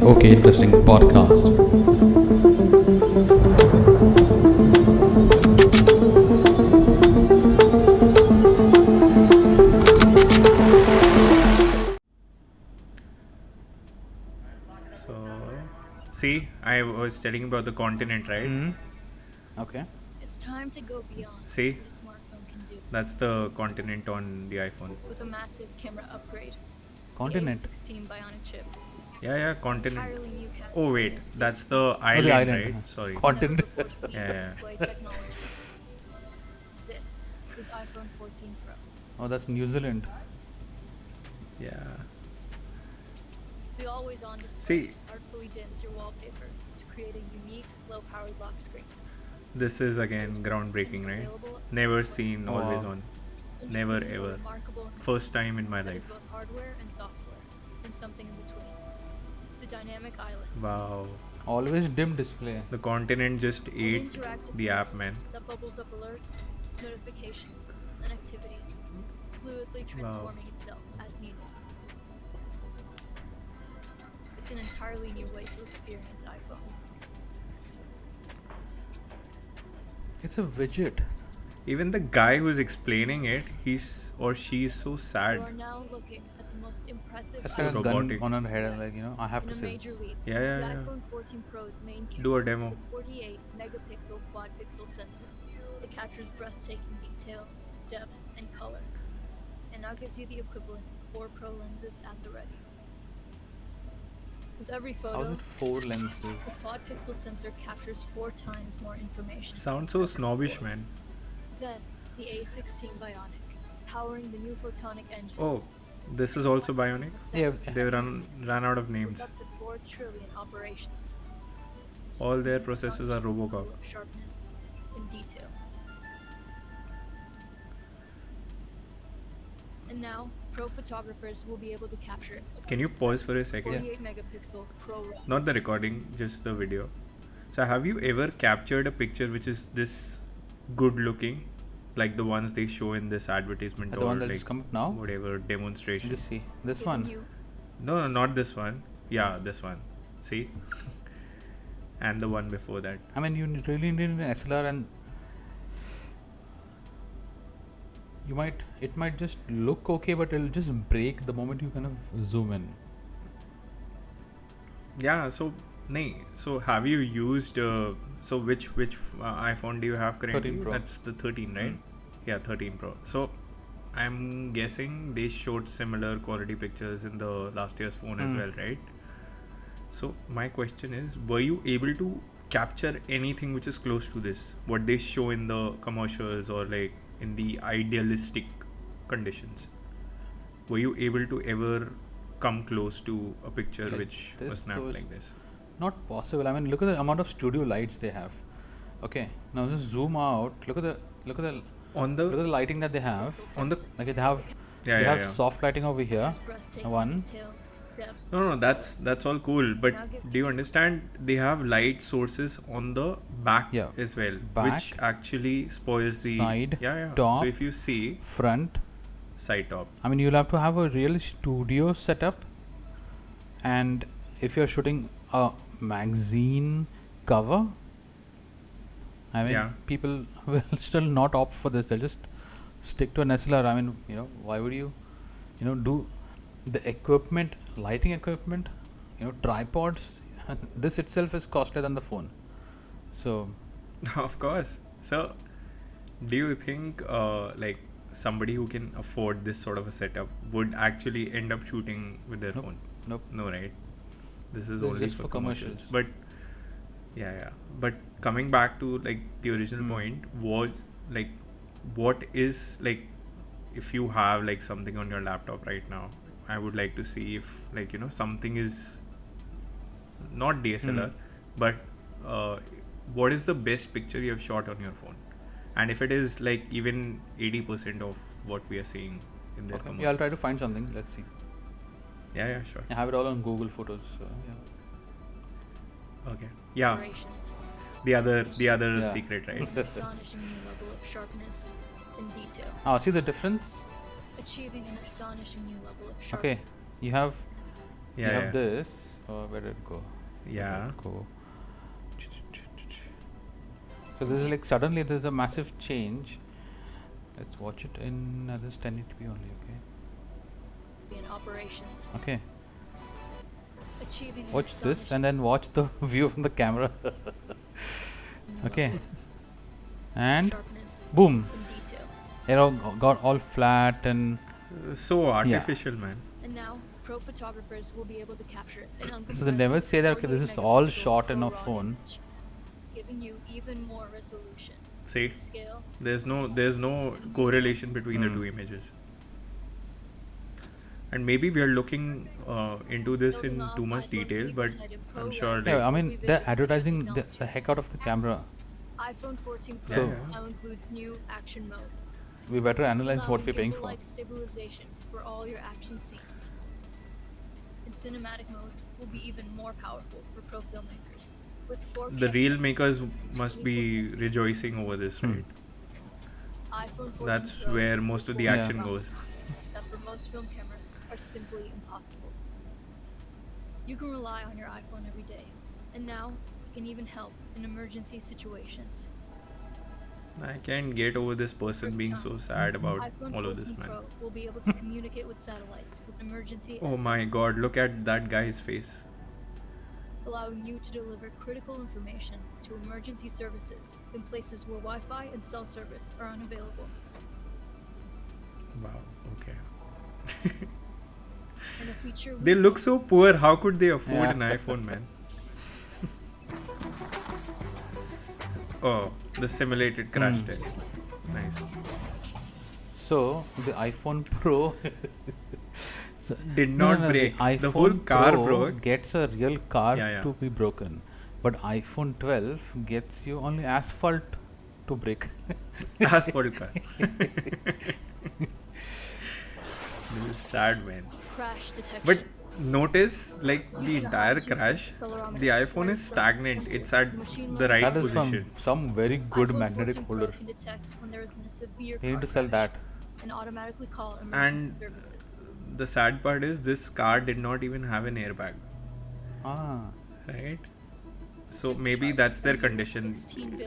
Okay Interesting podcast. So, see, I was telling about the continent, right? Okay. It's time to go beyond See, what a smartphone can do. that's the continent on the iPhone. With a massive camera upgrade, Continent. the A16 Bionic chip, Yeah, continent. entirely new category Oh wait, of that's safety, the Oh, island, the island. right? Sorry. Continent. never before seen Yeah. display technology. This is iPhone 14 Pro. Oh, that's New Zealand. Yeah. The always-on display See, artfully dims your wallpaper to create a unique, low-powered lock screen. this is again groundbreaking, right? Never seen, Oh, always wow. on. Never Introducing a ever. remarkable First time in my that is life. both hardware and software, and something in between. The dynamic island. Wow. Always dim display. The continent just An ate interactive the app, device man. that bubbles up alerts, notifications, and activities, fluidly transforming itself as needed. It's an entirely new way to experience iPhone. It's a widget. Even the guy who's explaining it, he's or she is so You sad. are now looking at the most impressive It's So like a robotic. gun on her head, and like I have in to a say major this. leap. Yeah, The yeah. iPhone 14 Pro's main camera Do a demo. is a 48 megapixel quad pixel sensor. It captures breathtaking detail, depth, and color, and now gives you the equivalent of 4 Pro lenses at the ready. With every How is photo, it 4 lenses? the quad pixel sensor captures 4 times more information. Sounds so snobbish, man. Then, the A16 Bionic, powering the new photonic engine. Oh, this is also bionic. Yeah, They ran out of With names. up to 4 trillion operations. All their processors are Astonishing Robocop. level of sharpness and detail. And now, pro photographers will be able to capture Can you pause for a second? 48 megapixel Pro RAW. Not the recording, just the video. So, have you ever captured a picture which is this good looking, like the ones they show in this advertisement the or one that like just come up now. whatever demonstration? Just see this Giving one. you No, not this one. Yeah, this one. See, and the one before that. I mean, you really need an SLR, and it might just look okay, but it'll just break the moment you kind of zoom in. Yeah. So have you used? So which iPhone do you have currently? 13 Pro. That's the 13, right? Yeah, 13 Pro. So I'm guessing they showed similar quality pictures in the last year's phone as well, right? So my question is, were you able to capture anything which is close to this? What they show in the commercials or like in the idealistic conditions? Were you able to ever come close to a picture Like which this, was snapped so it's like this? Not possible. I mean, look at the amount of studio lights they have. Okay, now just zoom out. Look at the On look at the the lighting that they have. on the Like they have Yeah, they yeah, have yeah. soft lighting over here. breathtaking One. detail, depth, No, that's all cool. But do you understand? They have light sources on the back Yeah. as well, Back, which actually spoils the side, Yeah. top. So if you see Front. side top, I mean, you'll have to have a real studio setup, and if you're shooting a magazine cover, I mean, Yeah. people will still not opt for this. They'll just stick to an SLR. I mean, why would you, do the equipment, lighting equipment, tripods? This itself is costlier than the phone. So, of course. So, do you think like somebody who can afford this sort of a setup would actually end up shooting with their Nope. phone? nope. No, right? This is This is only just for for commercials. commercials. But yeah. But coming back to like the original point was like, what is like, if you have like something on your laptop right now, I would like to see if like something is not DSLR, but what is the best picture you have shot on your phone? And if it is like even 80% of what we are seeing in their Okay. commercials. Yeah, I'll try to find something. Let's see. Yeah, sure. I have it all on Google Photos. So, yeah. Okay. Yeah, operations. the other Yeah. secret, right? Astonishing new level of sharpness and detail. See the difference? Achieving an astonishing new level of sharpness. Okay, you have you Yeah, have yeah. this. Where did it go? Where did Yeah. it go? So this is like suddenly there's a massive change. Let's watch it in this 1080p only. In operations, Okay. achieving an Watch this astonishing and then watch the view from the camera. Okay. And sharpness boom. in detail. Got all flat and So artificial, man. And now, pro photographers will be able to capture an so they never say that okay, this is all shot in a phone. image, giving you even more resolution, See, scale. there's no correlation between the two images. And maybe we are looking into this in too much detail, but I'm sure Yeah, like, I mean they're advertising the heck out of the camera. iPhone 14 Yeah, Pro yeah. now includes new action mode, We better analyze what allowing we're paying for. gimbal-like stabilization for all your action scenes. And cinematic mode will be even more powerful for pro filmmakers. With 4K the real makers must be rejoicing over this, right? iPhone 14 That's Pro where most of the Yeah. action goes. that for most film cameras are simply impossible. You can rely on your iPhone every day, and now it can even help in emergency situations. I can't get over this person being so sad about iPhone all 14 of this, man. Pro will be able to communicate with satellites with emergency Oh my god, look at that guy's face. allowing you to deliver critical information to emergency services in places where Wi-Fi and cell service are unavailable. Wow, okay. And a feature They we look so poor, how could they afford Yeah. an iPhone, man? Oh, the simulated crash test. Nice. So the iPhone Pro Did not break. The whole iPhone car Pro broke. gets a real car Yeah, yeah. to be broken, but iPhone 12 gets you only asphalt to break. Asphalt car. This is sad, man. crash detection. But notice, like the Using a entire high-energy crash, accelerometer, the iPhone is sensor, stagnant. It's at machine the learning right That is from position. some very good iPhone magnetic 14 Pro holder. can detect when there has been a severe They need car to sell crash that. and automatically call emergency And services. the sad part is this car did not even have an airbag, Ah, right? So maybe that's their condition.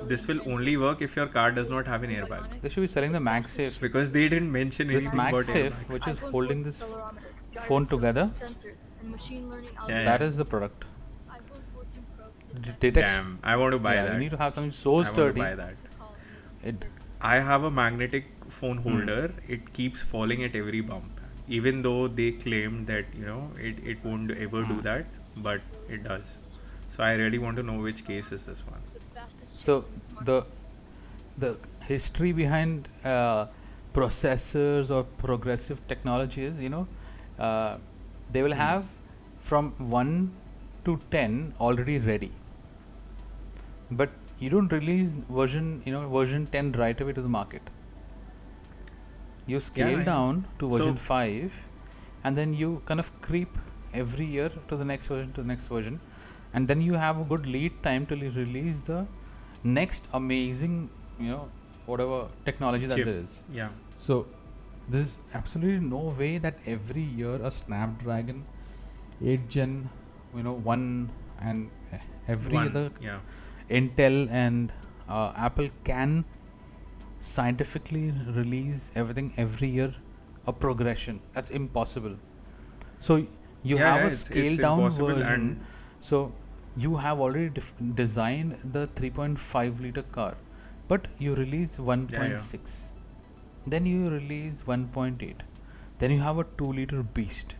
This will only work if your car does not have an airbag. they should be selling the MagSafe. Because they didn't mention This anything about MagSafe, airbags. which is iPhone holding 14 this accelerometer, phone gyroscope, together. sensors, and machine learning Yeah, algorithms. That is the product. iPhone 14 Pro It detects detects. Damn, I want to buy Yeah, that. you need to have something so I want to sturdy. buy that. the call It- emergency services. I have a magnetic phone holder. It keeps falling at every bump. Even though they claim that, it won't ever do that, but it does. So I really want to know which case is this one. The fastest So chip in smartphones. the history behind processors or progressive technologies, they will have from 1 to 10 already ready, but you don't release version 10 right away to the market. You scale I know. down to version So- 5, and then you kind of creep every year to the next version, and then you have a good lead time till you release the next amazing, whatever technology that Chip. there is. Yeah. So there's absolutely no way that every year a Snapdragon 8 Gen, 1 and every One. other Yeah. Intel and Apple can scientifically release everything every year, a progression. That's impossible. So you Yeah, have a it's scaled down impossible version. and- So you have already designed the 3.5 liter car, but you release 1.6. Then you release 1.8. Then you have a 2 liter beast.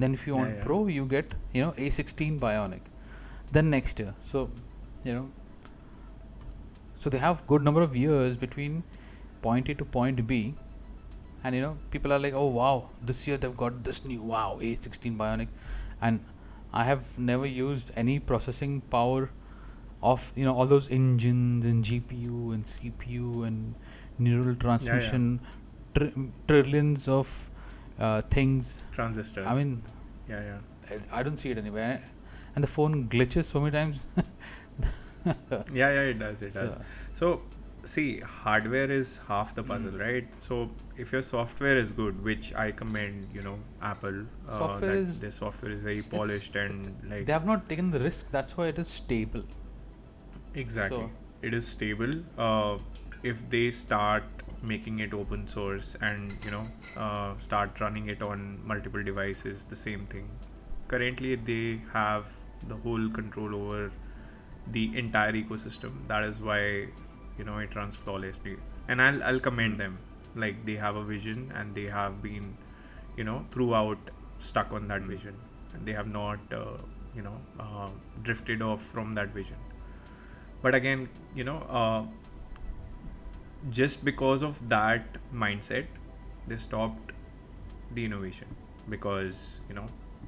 Then if you Yeah, want yeah. Pro, you get A16 Bionic. Then next year. So so they have good number of years between point A to point B, and people are like, oh wow, this year they've got this new A16 Bionic, and I have never used any processing power of all those engines and GPU and CPU and neural transmission, trillions of things. Transistors. I mean, yeah. I don't see it anywhere, and the phone glitches so many times. Yeah, it does. So- So see, hardware is half the puzzle, right? So if your software is good, which I commend, Apple, Software that is their software is very it's polished it's and like they have not taken the risk. That's why it is stable. exactly, So it is stable. If they start making it open source and start running it on multiple devices, the same thing. Currently, they have the whole control over the entire ecosystem. That is why it runs flawlessly, and I'll commend them. Like they have a vision and they have been throughout stuck on that vision, and they have not drifted off from that vision. But again, just because of that mindset, they stopped the innovation because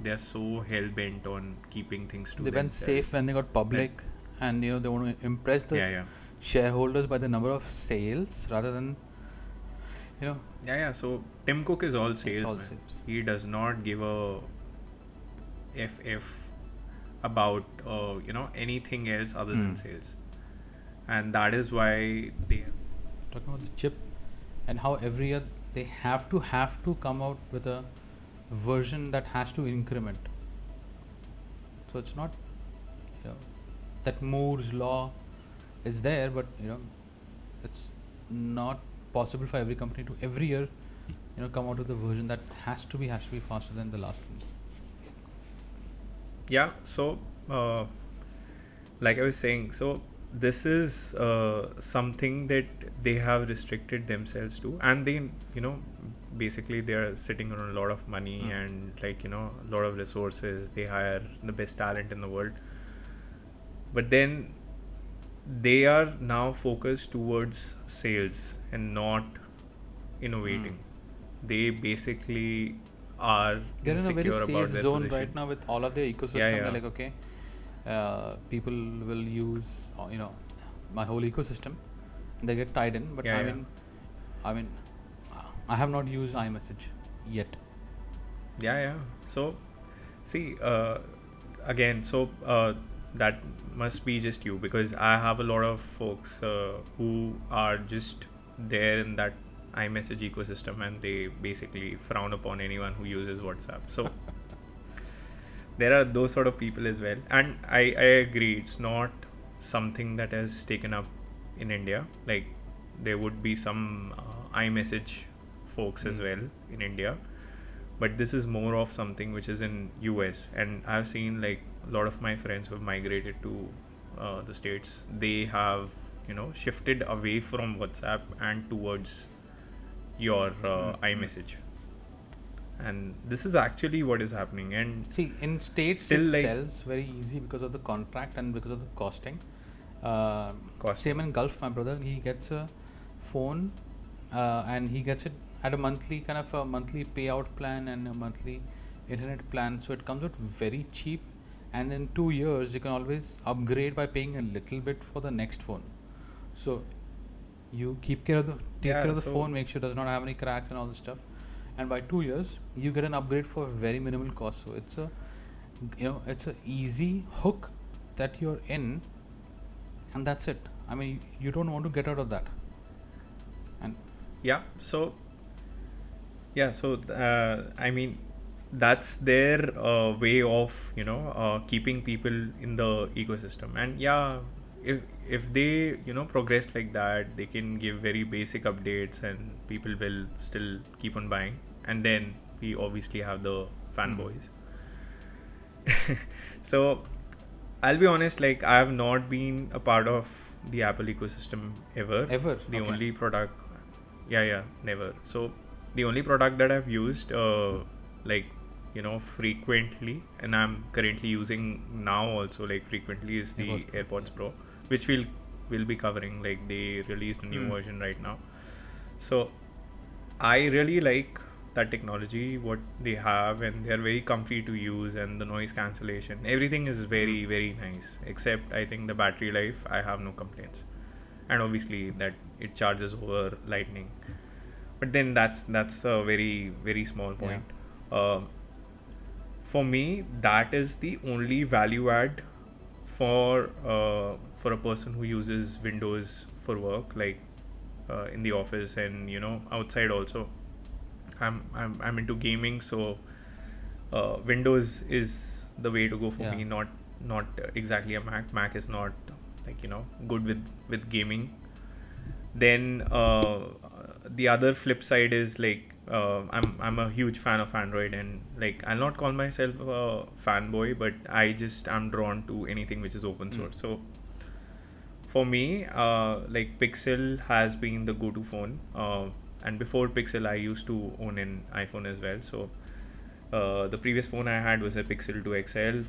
they are so hell bent on keeping things to they went safe themselves. when they got public, and they want to impress the Yeah, shareholders by the number of sales rather than you know yeah. So Tim Cook is all it's sales, all man. sales. He does not give a ff about anything else other than sales, and that is why they. Talking about the chip and how every year they have to come out with a version that has to increment. So it's not you know that Moore's law is there, but it's not possible for every company to every year come out with a version that has to be faster than the last one. Yeah, so like I was saying, so this is something that they have restricted themselves to, and they basically they are sitting on a lot of money and like a lot of resources. They hire the best talent in the world, but then they are now focused towards sales and not innovating. They basically are They're in a very insecure about safe their zone position. right now with all of their ecosystem. Yeah. They're like, okay, people will use my whole ecosystem, and they get tied in. But Yeah. I mean, I have not used iMessage yet. Yeah. So, see, again, so that must be just you, because I have a lot of folks who are just there in that iMessage ecosystem, and they basically frown upon anyone who uses WhatsApp. So there are those sort of people as well, and I agree, it's not something that has taken up in India. Like there would be some iMessage folks as well in India, but this is more of something which is in US, and I've seen like a lot of my friends who have migrated to the States. They have shifted away from WhatsApp and towards your iMessage, and this is actually what is happening. And See, in states still, it like, sells very easy because of the contract and because of the costing. Costing. Same in Gulf, my brother, he gets a phone and he gets it at a monthly payout plan and a monthly internet plan. So it comes out very cheap, and in 2 years you can always upgrade by paying a little bit for the next phone. So you take care of the so phone, make sure it does not have any cracks and all this stuff, and by 2 years you get an upgrade for very minimal cost. So it's a easy hook that you're in, and that's it. I mean, you don't want to get out of that. And so I mean, that's their way of keeping people in the ecosystem. And if they progress like that, they can give very basic updates and people will still keep on buying. And then we obviously have the fanboys. So I'll be honest, like I have not been a part of the Apple ecosystem ever. Ever? The Okay. only product, never. So the only product that I've used frequently, and I'm currently using now also like frequently, is the AirPods Pro, which we'll be covering. Like they released a new version right now. So I really like that technology, what they have, and they're very comfy to use, and the noise cancellation, everything is very, very nice, except I think the battery life, I have no complaints, and obviously that it charges over lightning, but then that's a very, very small point. For me, that is the only value add for a person who uses Windows for work. Like in the office and outside also. I'm into gaming, so Windows is the way to go for Yeah. me. Not exactly a Mac. Mac is not like good with gaming. Then the other flip side is like I'm a huge fan of Android, and like I'll not call myself a fanboy, but I'm drawn to anything which is open source. So for me, like Pixel has been the go-to phone, and before Pixel I used to own an iPhone as well. So the previous phone I had was a Pixel 2 XL,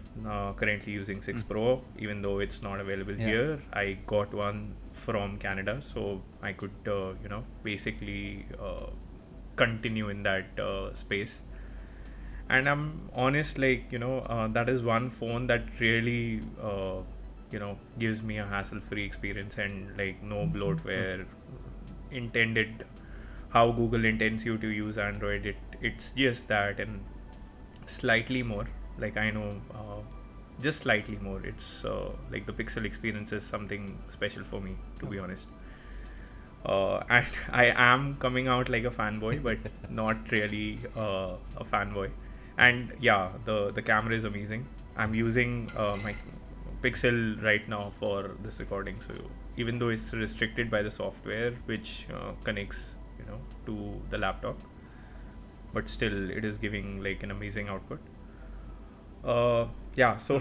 currently using 6 Pro, even though it's not available Yeah. here. I got one from Canada, so I could, basically continue in that space. And I'm honest, like, that is one phone that really, gives me a hassle-free experience and, like, no bloatware intended how Google intends you to use Android. It's just that, and slightly more, like I know, just slightly more. It's like the Pixel experience is something special for me, to be honest. And I am coming out like a fanboy, but not really a fanboy. And yeah, the camera is amazing. I'm using my Pixel right now for this recording, so even though it's restricted by the software which connects to the laptop, but still it is giving like an amazing output. Yeah, so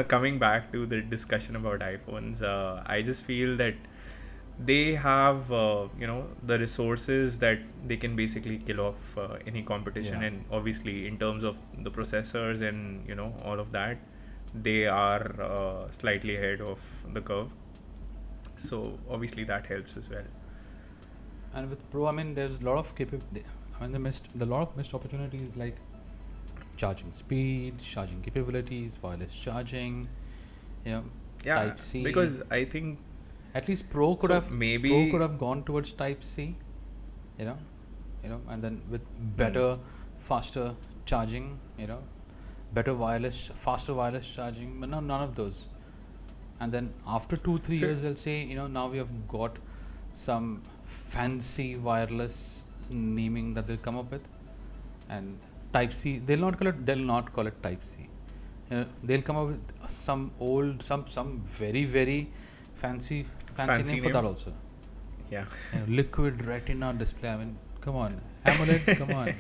coming back to the discussion about iPhones, I just feel that they have the resources that they can basically kill off any competition. Yeah. And obviously in terms of the processors and all of that, they are slightly ahead of the curve, so obviously that helps as well. And with Pro, I mean, there's a lot of the lot of missed opportunities like charging speeds, charging capabilities, wireless charging, you know, Yeah, Type C. because I think At least Pro could so have maybe gone towards Type C, you know, and then with better, faster charging, better faster wireless charging, but no, none of those. And then after 2-3 so years, they'll say, now we have got some fancy wireless naming that they'll come up with, and Type C. They'll not call it Type C. They'll come up with some very very fancy fancy name for name. that also. Yeah. Liquid Retina display. I mean, come on, AMOLED. Come on.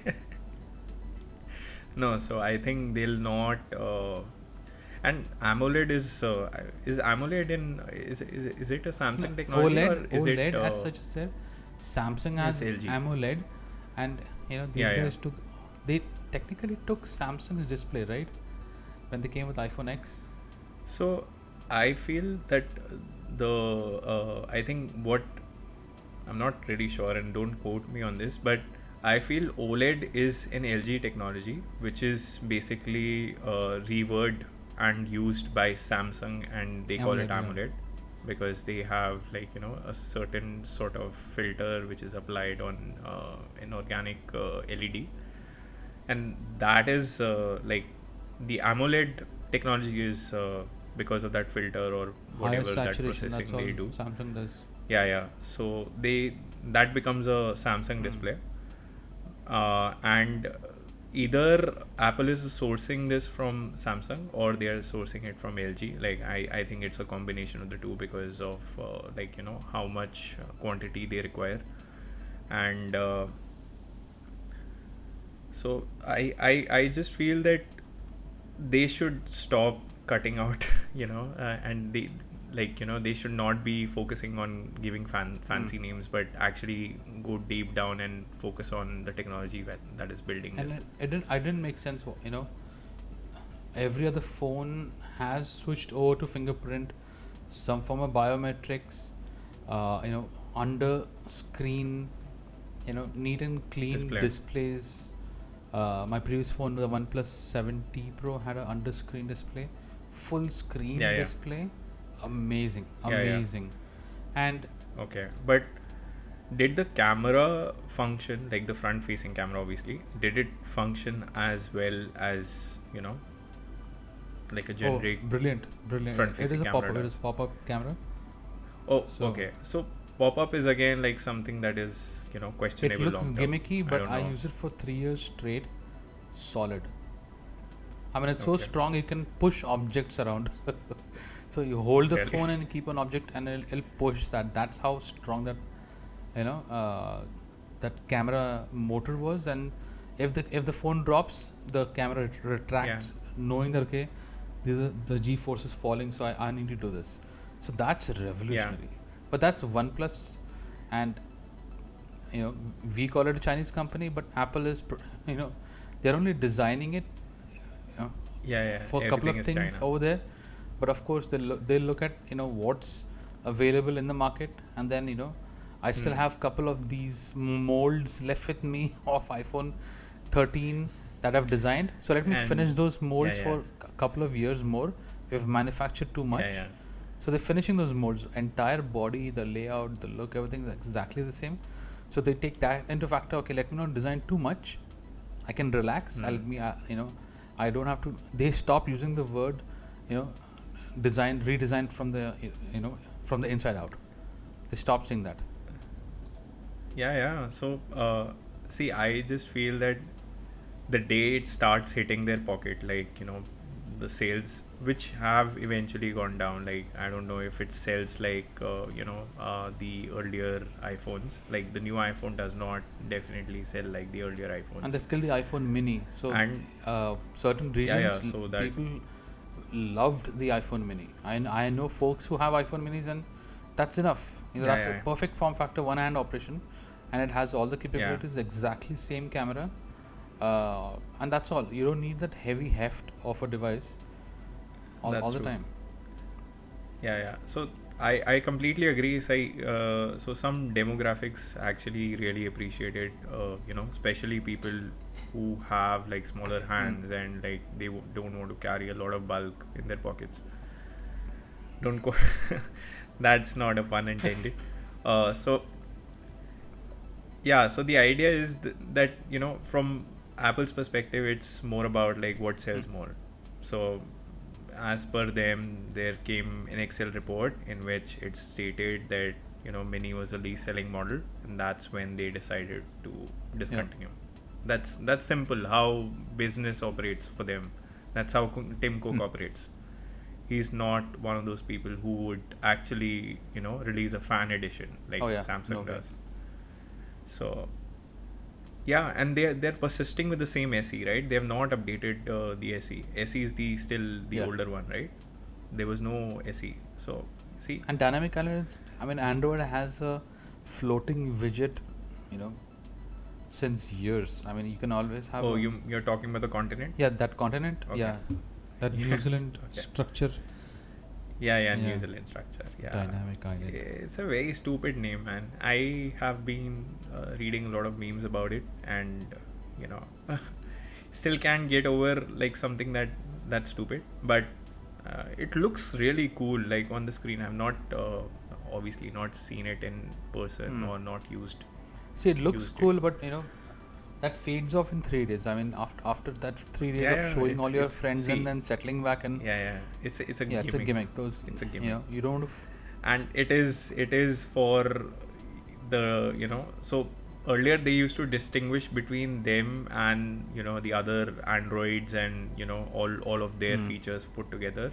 No, so I think they'll not. And AMOLED is AMOLED is it a Samsung technology, or is OLED it as such is there. Samsung yes, has LG? AMOLED, and these Yeah, yeah. guys they technically took Samsung's display, right, when they came with iPhone X. So I feel that I think what I'm not really sure, and don't quote me on this, but I feel OLED is an LG technology, which is basically revered and used by Samsung, and they call it AMOLED, yeah. AMOLED because they have like a certain sort of filter which is applied on an organic LED, and that is like the AMOLED technology is because of that filter or Higher whatever that saturation. That's processing all they do. Samsung does. Yeah. So that becomes a Samsung display, and either Apple is sourcing this from Samsung or they are sourcing it from LG. Like I think it's a combination of the two because of like how much quantity they require, and so I just feel that they should stop cutting out and they they should not be focusing on giving fancy names, but actually go deep down and focus on the technology that is building this. And I didn't make sense. Every other phone has switched over to fingerprint, some form of biometrics, under screen, neat and clean displays. My previous phone, the OnePlus 7T Pro, had an under screen display, full screen display. Amazing. And okay, but did the camera function, like the front facing camera obviously, did it function as well as like a generic brilliant front facing camera it is a pop-up camera. okay, so Pop-up is again like something that is, you know, It questionable looks long term. gimmicky, I but don't I know. use it for 3 years straight. Solid. I mean, it's so Okay. strong you can push objects around. So you hold the Really? phone and keep an object, and it'll push that. That's how strong that you know that camera motor was. And if the phone drops, the camera Yeah. retracts, knowing that okay, the G force is falling, so I need to do this. So that's Yeah. revolutionary. But that's OnePlus, and you know we call it a Chinese company, but Apple is they're only designing it know, Yeah. Yeah. for a couple Everything of is things China. over there. But of course, they'll look at what's available in the market, and then I still Hmm. have couple of these molds left with me of iPhone 13 that I've designed. So let me finish And those yeah. molds Yeah. for a couple of years more. We've manufactured too Yeah. much, Yeah. so they're finishing those molds. Entire body, the layout, the look, everything is exactly the same. So they take that into factor. Okay, let me not design too much. I can relax. Hmm. I don't have to. They stop using the word, redesign from the from the inside out. They stop saying that. Yeah. Yeah. So, see, I just feel that the day it starts hitting their pocket, like, you know, the sales, which have eventually gone down, like, I don't know if it sells like, the earlier iPhones. Like, the new iPhone does not definitely sell like the earlier And iPhones. they've killed the iPhone Mini. So And certain yeah, yeah, regions, so that, people loved the iPhone Mini. I know folks who have iPhone Minis, and that's enough. yeah, That's a yeah, perfect form factor, one hand operation, and it has all the yeah, capabilities. Exactly same camera, and that's all. You don't need that heavy heft of a device all that's the true. time. Yeah, yeah. So I completely agree. So some demographics actually really appreciate it. Especially people who have like smaller Mm. hands and like they don't want to carry a lot of bulk in their pockets. Don't go. That's not a pun intended. So yeah. So the idea is that from Apple's perspective, it's more about like what Mm. sells more. So as per them, there came an Excel report in which it stated that Mini was a least selling model, and that's when they decided to Yeah. discontinue. That's simple how business operates for them. That's how Tim Cook Mm. operates. He's not one of those people who would actually release a fan edition like Oh yeah. No Samsung way. does. So yeah, and they're persisting with the same SE, right? They have not updated the SE. SE is the still the Yeah. older one, right? There was no SE. So see, And dynamic islands. I mean, Android has a floating widget, you know, since years. I mean, you can always have oh, a you're talking about the continent? yeah that continent. Okay. Yeah, that New Yeah. Zealand Okay. structure. Yeah, New Yeah, Zealand structure. Yeah. dynamic island. It's a very stupid name, man. I have been reading a lot of memes about it, and you know, still can't get over like something that's stupid. But it looks really cool, like on the screen. I've not obviously not seen it in person Hmm. or not used See, it looks used it. cool, but that fades off in 3 days. I mean, after that 3 days Yeah, of yeah. showing all your It's friends see. and then settling back, and Yeah, yeah. It's a yeah, it's a gimmick. gimmick. Those It's a gimmick. you don't. And it is for the so earlier they used to distinguish between them and the other androids and all of their Hmm. features put together.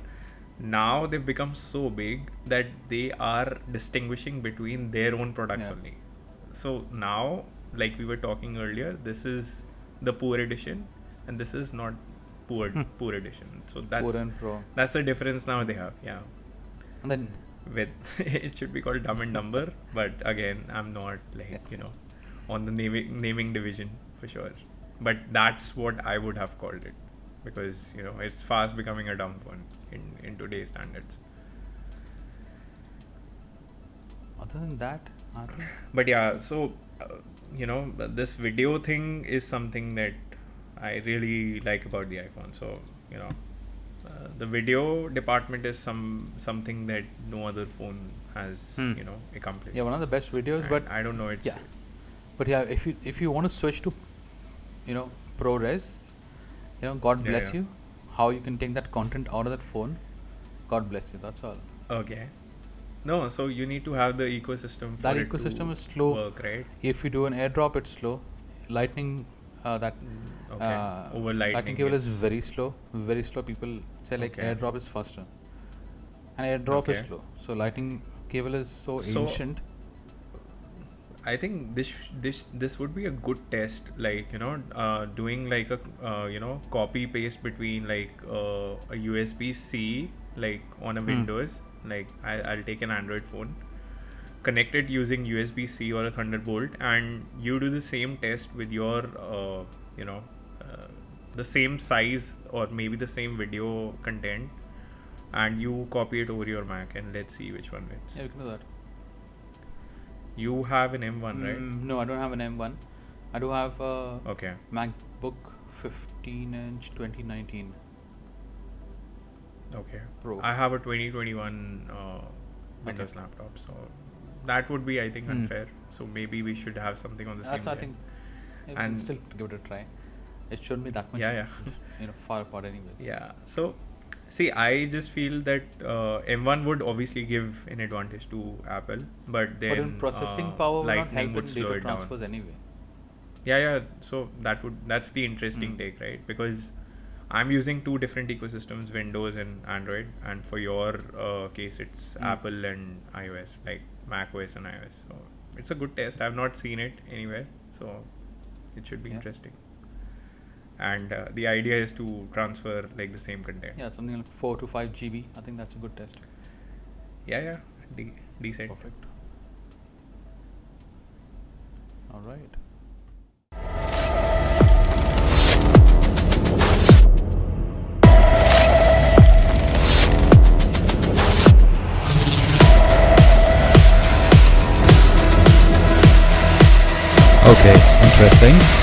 Now they've become so big that they are distinguishing between their own products Yeah. only. So now, like we were talking earlier, this is the poor edition and this is not poor edition. So Poor and Pro. that's the difference now they have. Yeah, And then with it should be called Dumb and Dumber, but again, I'm not like on the naming division for sure. But that's what I would have called it because it's fast becoming a dumb phone in today's standards. other than that, I think But yeah, so this video thing is something that I really like about the iPhone. So the video department is something that no other phone has Hmm. accomplished. yeah, one of the best videos. And But I don't know, it's yeah, but yeah, if you want to switch to ProRes, God Yeah, bless yeah. you. How you can take that content out of that phone, God bless you. That's all. Okay. No, so you need to have the ecosystem for That it ecosystem to is slow. work, right? If you do an airdrop, it's slow. Lightning, that Okay. Over lightning lightning, cable is it's- very slow. Very slow. People say like Okay. airdrop is faster, and airdrop is Okay. slow. So lightning cable is so So- ancient. I think this would be a good test, like doing like a copy paste between like a USB-C like on a Windows. Like I'll take an Android phone, connect it using USB-C or a Thunderbolt, and you do the same test with your the same size or maybe the same video content, and you copy it over your Mac, and let's see which one wins. Yeah, we can do that. You have an M1, right? No, I don't have an M1. I do have a Okay. MacBook 15-inch 2019 Okay. Pro. I have a 2021 Windows laptop, so that would be, I think, unfair. So maybe we should have something on the That's, same I day. think, yeah, we And- can still give it a try. It shouldn't be that much, Yeah. far apart anyways. Yeah. So, see, I just feel that M1 would obviously give an advantage to Apple, but then But in processing power will not Lightning help in would slow data it down. transfers anyway. Yeah. So that's the interesting take, right? Because I'm using two different ecosystems, Windows and Android, and for your case, it's Apple and iOS, like Mac OS and iOS. So it's a good test. I've not seen it anywhere, so it should be Yeah. interesting. And the idea is to transfer like the same content. Yeah, something like 4 to 5 GB. I think that's a good test. Yeah. Decent. Perfect. All right. Okay, interesting.